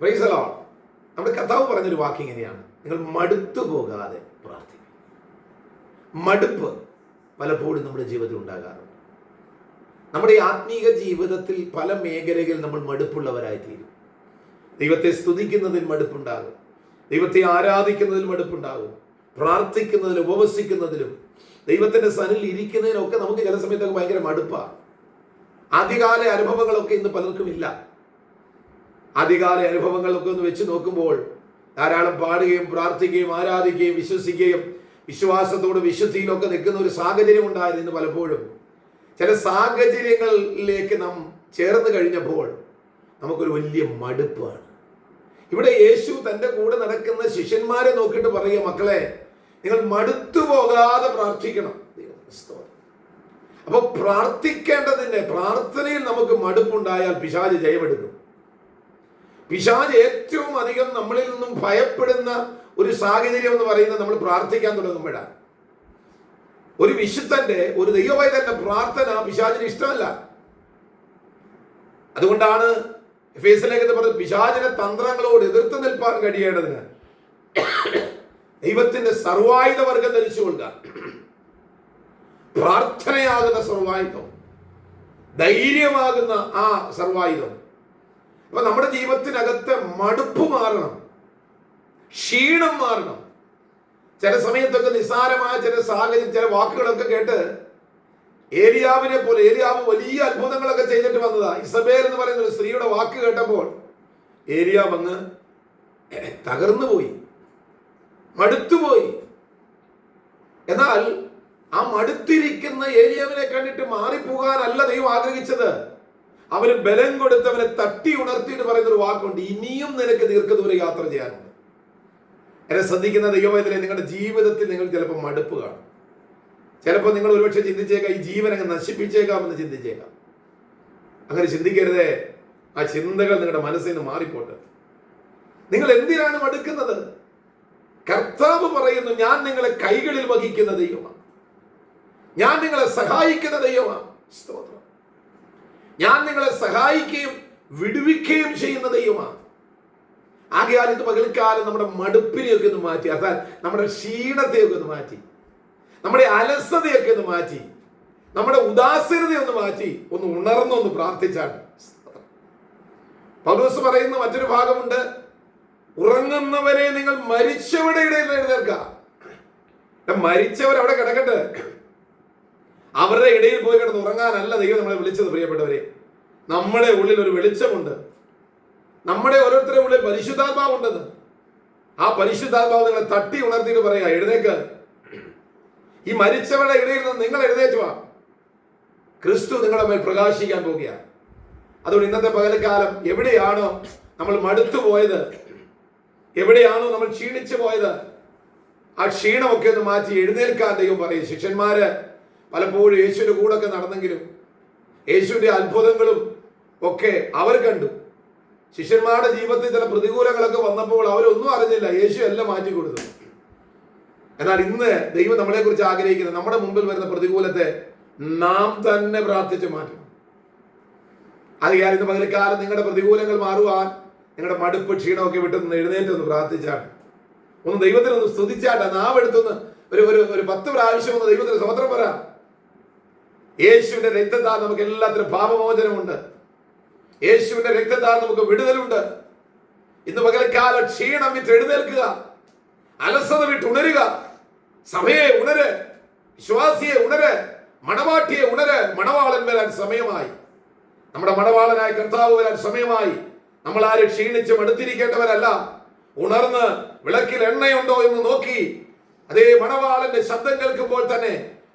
Praise the Lord. നമ്മുടെ കർത്താവ് പറഞ്ഞൊരു വാക്ക് ഇങ്ങനെയാണ്: നിങ്ങൾ മടുത്തു പോകാതെ പ്രാർത്ഥിക്കും. മടുപ്പ് പലപ്പോഴും നമ്മുടെ ജീവിതത്തിൽ ഉണ്ടാകാറുണ്ട്. നമ്മുടെ ആത്മീക ജീവിതത്തിൽ പല മേഖലകളിൽ നമ്മൾ മടുപ്പുള്ളവരായിത്തീരും. ദൈവത്തെ സ്തുതിക്കുന്നതിൽ മടുപ്പുണ്ടാകും, ദൈവത്തെ ആരാധിക്കുന്നതിൽ മടുപ്പുണ്ടാകും, പ്രാർത്ഥിക്കുന്നതിലും ഉപവസിക്കുന്നതിലും ദൈവത്തിന്റെ സന്നിധിയിൽ ഇരിക്കുന്നതിനൊക്കെ നമുക്ക് ചില സമയത്തൊക്കെ ഭയങ്കര മടുപ്പാണ്. ആദ്യകാല അനുഭവങ്ങളൊക്കെ ഇന്ന് പലർക്കും ഇല്ല. ആദ്യകാല അനുഭവങ്ങളൊക്കെ ഒന്ന് വെച്ച് നോക്കുമ്പോൾ ധാരാളം പാടുകയും പ്രാർത്ഥിക്കുകയും ആരാധിക്കുകയും വിശ്വസിക്കുകയും വിശ്വാസത്തോട് വിശുദ്ധിയിലൊക്കെ നിൽക്കുന്ന ഒരു സാഹചര്യം ഉണ്ടായിരുന്നു. ഇന്ന് പലപ്പോഴും ചില സാഹചര്യങ്ങളിലേക്ക് നാം ചേർന്ന് കഴിഞ്ഞപ്പോൾ നമുക്കൊരു വലിയ മടുപ്പാണ്. ഇവിടെ യേശു തൻ്റെ കൂടെ നടക്കുന്ന ശിഷ്യന്മാരെ നോക്കിയിട്ട് പറയുക: മക്കളെ, നിങ്ങൾ മടുത്തു പോകാതെ പ്രാർത്ഥിക്കണം. അപ്പൊ പ്രാർത്ഥിക്കേണ്ടതിന്റെ പ്രാർത്ഥനയിൽ നമുക്ക് മടുപ്പുണ്ടായാൽ പിശാച് ജയമെടുക്കും. പിശാച് ഏറ്റവും അധികം നമ്മളിൽ നിന്നും ഭയപ്പെടുന്ന ഒരു സാഹചര്യം എന്ന് പറയുന്നത് നമ്മൾ പ്രാർത്ഥിക്കാൻ തുടങ്ങുമ്പോഴാണ്. ഒരു വിശുദ്ധന്റെ, ഒരു ദൈവവൈതന്റെ പ്രാർത്ഥന പിശാചിന് ഇഷ്ടമല്ല. അതുകൊണ്ടാണ് എഫേസ്യലേഖനത്തിൽ പറഞ്ഞത്, പിശാചിന്റെ തന്ത്രങ്ങളോട് എതിർത്ത് നിൽപ്പാൻ കഴിയേണ്ടതിന് ദൈവത്തിന്റെ സർവായുധ വർഗം ധരിച്ചുകൊള്ളുക. പ്രാർത്ഥനയാകുന്ന സർവായുധം, ധൈര്യമാകുന്ന ആ സർവായുധം. അപ്പൊ നമ്മുടെ ജീവിതത്തിനകത്ത് മടുപ്പ് മാറണം, ക്ഷീണം മാറണം. ചില സമയത്തൊക്കെ നിസ്സാരമായ ചില സാഹചര്യം, ചില വാക്കുകളൊക്കെ കേട്ട് ഏലിയാവിനെ പോലെ, ഏലിയാവ് വലിയ അത്ഭുതങ്ങളൊക്കെ ചെയ്തിട്ട് വന്നതാ. ഇസബേൽ എന്ന് പറയുന്ന ഒരു സ്ത്രീയുടെ വാക്ക് കേട്ടപ്പോൾ ഏലിയാവ് അങ്ങ് തകർന്നു പോയി, മടുത്തുപോയി. എന്നാൽ ആ മടുത്തിരിക്കുന്ന ഏലിയാവിനെ കണ്ടിട്ട് മാറിപ്പോകാനല്ല ദൈവം ആഗ്രഹിച്ചത്. അവന് ബലം കൊടുത്തവനെ തട്ടി ഉണർത്തിയിട്ട് പറയുന്ന ഒരു വാക്കുണ്ട്: ഇനിയും നിനക്ക് ദീർഘദൂര യാത്ര ചെയ്യാനുണ്ട്. എന്നെ ശ്രദ്ധിക്കുന്ന ദൈവവേദന, നിങ്ങളുടെ ജീവിതത്തിൽ നിങ്ങൾ ചിലപ്പോൾ മടുപ്പ് കാണും. ചിലപ്പോൾ നിങ്ങൾ ഒരുപക്ഷെ ചിന്തിച്ചേക്കാം, ഈ ജീവൻ അങ്ങ് നശിപ്പിച്ചേക്കാമെന്ന് ചിന്തിച്ചേക്കാം. അങ്ങനെ ചിന്തിക്കരുതേ. ആ ചിന്തകൾ നിങ്ങളുടെ മനസ്സിൽ നിന്ന് മാറിപ്പോട്ടെ. നിങ്ങൾ എന്തിനാണ് മടുക്കുന്നത്? കർത്താവ് പറയുന്നു, ഞാൻ നിങ്ങളെ കൈകളിൽ വഹിക്കുന്ന ദൈവമാണ്, ഞാൻ നിങ്ങളെ സഹായിക്കുന്ന ദൈവമാണ്. സ്തോത്രം. ഞാൻ നിങ്ങളെ സഹായിക്കുകയും വിടുവിക്കുകയും ചെയ്യുന്ന ദൈവമാണ്. ആകയാൽ ഇത് പകൽക്കാലം നമ്മുടെ മടുപ്പിനെയൊക്കെ ഒന്ന് മാറ്റി, അതായത് നമ്മുടെ ക്ഷീണത്തെയൊക്കെ ഒന്ന് മാറ്റി, നമ്മുടെ അലസതയൊക്കെ ഒന്ന് മാറ്റി, നമ്മുടെ ഉദാസീനതയൊന്ന് മാറ്റി, ഒന്ന് ഉണർന്നൊന്ന് പ്രാർത്ഥിച്ചാണ്. പൗലോസ് പറയുന്ന മറ്റൊരു ഭാഗമുണ്ട്: ഉറങ്ങുന്നവരെ നിങ്ങൾ മരിച്ചവരുടെ ഇടയിൽ എഴുന്നേൽക്കുക. മരിച്ചവർ അവിടെ കിടക്കട്ടെ, അവരുടെ ഇടയിൽ പോയി കിടന്ന് ഉറങ്ങാനല്ല ദൈവം നമ്മളെ വിളിച്ചത്. പ്രിയപ്പെട്ടവരെ, നമ്മുടെ ഉള്ളിൽ ഒരു വെളിച്ചമുണ്ട്, നമ്മുടെ ഓരോരുത്തരുടെ ഉള്ളിൽ പരിശുദ്ധാത്മാവുണ്ടെന്ന്. ആ പരിശുദ്ധാത്മാവ് നിങ്ങളെ തട്ടി ഉണർത്തിയിട്ട് പറയാ: എഴുന്നേക്ക്, ഈ മരിച്ചവരുടെ ഇടയിൽ നിന്ന് നിങ്ങൾ എഴുന്നേറ്റുവാ. ക്രിസ്തു നിങ്ങളുടെ മേൽ പ്രകാശിക്കാൻ പോകുകയാണ്. അതുകൊണ്ട് ഇന്നത്തെ പകൽക്കാലം എവിടെയാണോ നമ്മൾ മടുത്തു പോയത്, എവിടെയാണോ നമ്മൾ ക്ഷീണിച്ചു പോയത്, ആ ക്ഷീണമൊക്കെ ഒന്ന് മാറ്റി എഴുന്നേൽക്കാൻ ദൈവം പറയും. ശിഷ്യന്മാര് പലപ്പോഴും യേശുവിന്റെ കൂടെ ഒക്കെ നടന്നെങ്കിലും യേശുവിന്റെ അത്ഭുതങ്ങളും ഒക്കെ അവർ കണ്ടു. ശിഷ്യന്മാരുടെ ജീവിതത്തിൽ ചില പ്രതികൂലങ്ങളൊക്കെ വന്നപ്പോൾ അവരൊന്നും അറിഞ്ഞില്ല, യേശു എല്ലാം മാറ്റി കൊടുത്തു. എന്നാൽ ഇന്ന് ദൈവം നമ്മളെ കുറിച്ച് ആഗ്രഹിക്കുന്നത്, നമ്മുടെ മുമ്പിൽ വരുന്ന പ്രതികൂലത്തെ നാം തന്നെ പ്രാർത്ഥിച്ച് മാറ്റണം. അതുകാരം ഇന്ന് പകൽക്കാലം നിങ്ങളുടെ പ്രതികൂലങ്ങൾ മാറുവാൻ, നിങ്ങളുടെ മടുപ്പ് ക്ഷീണമൊക്കെ വിട്ടൊന്ന് എഴുന്നേറ്റൊന്ന് പ്രാർത്ഥിച്ചാണ്, ഒന്ന് ദൈവത്തിനൊന്ന് സ്തുതിച്ചാട്ടെ. നാവെടുത്തൊന്ന് ഒരു 10 പ്രാവശ്യം ഒന്ന് ദൈവത്തിന് സ്തോത്രം പറ. യേശുവിന്റെ രക്തത്താൽ നമുക്ക് എല്ലാത്തിനും പാപമോചനമുണ്ട്, യേശുവിന്റെ രക്തത്താൽ നമുക്ക് വിടുതലുണ്ട്. ഇന്ന് പകൽക്കാലം ക്ഷീണം വിട്ട് എഴുന്നേൽക്കുക, അലസത വിട്ട് ഉണരുക. സഭയെ ഉണര്, വിശ്വാസിയെ ഉണര്, മണവാട്ടിയെ ഉണര്. മണവാളൻ വരാൻ സമയമായി, നമ്മുടെ മണവാളനായ കർത്താവ് വരാൻ സമയമായി. നമ്മൾ ആരും ക്ഷീണിച്ച് മടുത്തിരിക്കേണ്ടവരല്ല. ഉണർന്ന് വിളക്കിൽ എണ്ണയുണ്ടോ എന്ന് നോക്കി, അതേ മണവാളന്റെ ശബ്ദം കേൾക്കുമ്പോൾ തന്നെ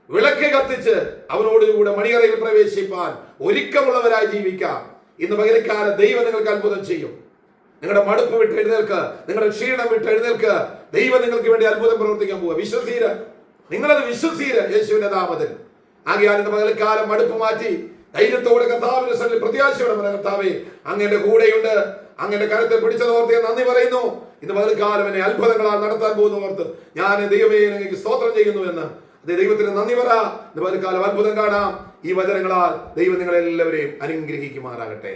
വിളക്ക് കത്തിച്ച് അവനോടുകൂടെ മണിയറയിൽ പ്രവേശിപ്പാൻ ഒരുക്കമുള്ളവരായി ജീവിക്കാം. ഇന്ന് പകൽക്കാലം ദൈവം നിങ്ങൾക്ക് അത്ഭുതം ചെയ്യും. നിങ്ങളുടെ മടുപ്പ് വിട്ട് എഴുന്നേൽക്കുക, നിങ്ങളുടെ ക്ഷീണം വിട്ട് എഴുന്നേൽക്കുക. ദൈവം നിങ്ങൾക്ക് വേണ്ടി അത്ഭുതം പ്രവർത്തിക്കാൻ പോവുക. വിശ്വസീര, നിങ്ങളത് വിശ്വസീര യേശുവിന്റെ നാമത്തിൽ. ആകയാൽ ഇന്ന് പകൽക്കാലം മടുപ്പ് മാറ്റി ധൈര്യത്തോടെ കർത്താവിന്റെ സന്നിധിയിൽ പ്രത്യാശയോടെ പറഞ്ഞ കർത്താവേ, അങ്ങയുടെ കൂടെയുണ്ട്, അങ്ങയുടെ കരത്തെ പിടിച്ചതോർത്ത് ഞാൻ നന്ദി പറയുന്നു. ഇന്ന് പകൽക്കാലം എന്നെ അത്ഭുതങ്ങളാൽ നടത്താൻ പോകുന്നു ഓർത്ത് ഞാൻ ദൈവമേ നിങ്ങൾക്ക് സ്തോത്രം ചെയ്യുന്നു എന്ന് അതേ ദൈവത്തിന് നന്ദി പറ. ഇന്ന് പകൽക്കാലം അത്ഭുതം കാണാം. ഈ വചനങ്ങളാൽ ദൈവം നിങ്ങളെല്ലാവരെയും അനുഗ്രഹിക്കുമാറാകട്ടെ.